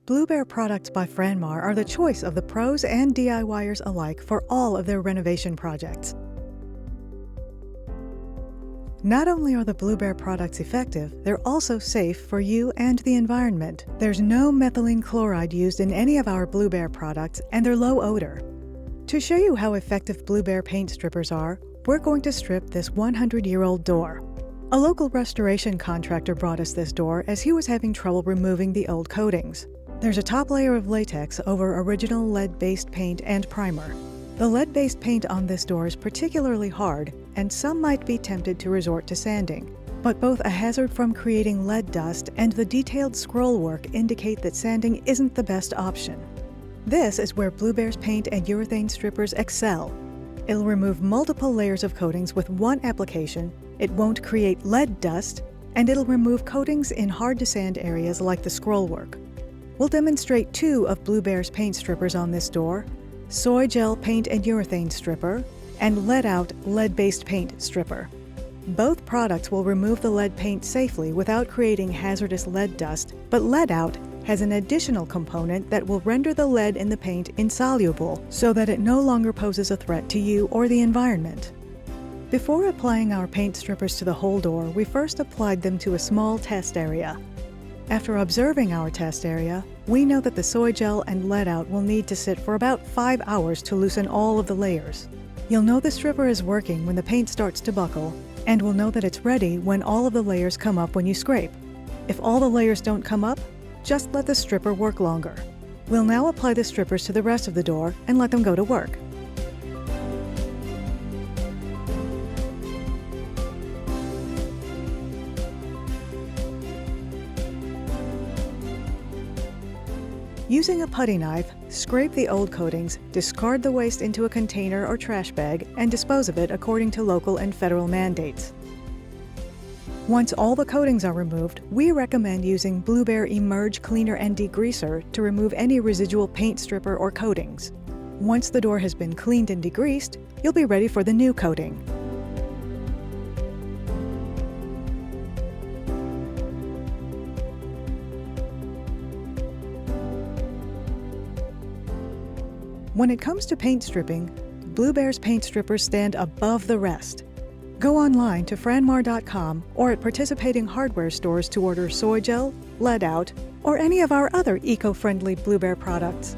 Blue Bear products by Franmar are the choice of the pros and DIYers alike for all of their renovation projects. Not only are the Blue Bear products effective, they're also safe for you and the environment. There's no methylene chloride used in any of our Blue Bear products, and they're low odor. To show you how effective Blue Bear paint strippers are, we're going to strip this 100-year-old door. A local restoration contractor brought us this door as he was having trouble removing the old coatings. There's a top layer of latex over original lead-based paint and primer. The lead-based paint on this door is particularly hard, and some might be tempted to resort to sanding. But both a hazard from creating lead dust and the detailed scroll work indicate that sanding isn't the best option. This is where Blue Bear's paint and urethane strippers excel. It'll remove multiple layers of coatings with one application, it won't create lead dust, and it'll remove coatings in hard-to-sand areas like the scroll work. We'll demonstrate two of Blue Bear's paint strippers on this door: Soy Gel Paint and Urethane Stripper and Lead Out Lead-Based Paint Stripper. Both products will remove the lead paint safely without creating hazardous lead dust, but Lead Out has an additional component that will render the lead in the paint insoluble so that it no longer poses a threat to you or the environment. Before applying our paint strippers to the whole door, we first applied them to a small test area. After observing our test area, we know that the Soy Gel and Lead Out will need to sit for about 5 hours to loosen all of the layers. You'll know the stripper is working when the paint starts to buckle, and will know that it's ready when all of the layers come up when you scrape. If all the layers don't come up, just let the stripper work longer. We'll now apply the strippers to the rest of the door and let them go to work. Using a putty knife, scrape the old coatings, discard the waste into a container or trash bag, and dispose of it according to local and federal mandates. Once all the coatings are removed, we recommend using Blue Bear Emerge Cleaner and Degreaser to remove any residual paint stripper or coatings. Once the door has been cleaned and degreased, you'll be ready for the new coating. When it comes to paint stripping, Blue Bear's paint strippers stand above the rest. Go online to franmar.com or at participating hardware stores to order Soy Gel, Lead Out, or any of our other eco-friendly Blue Bear products.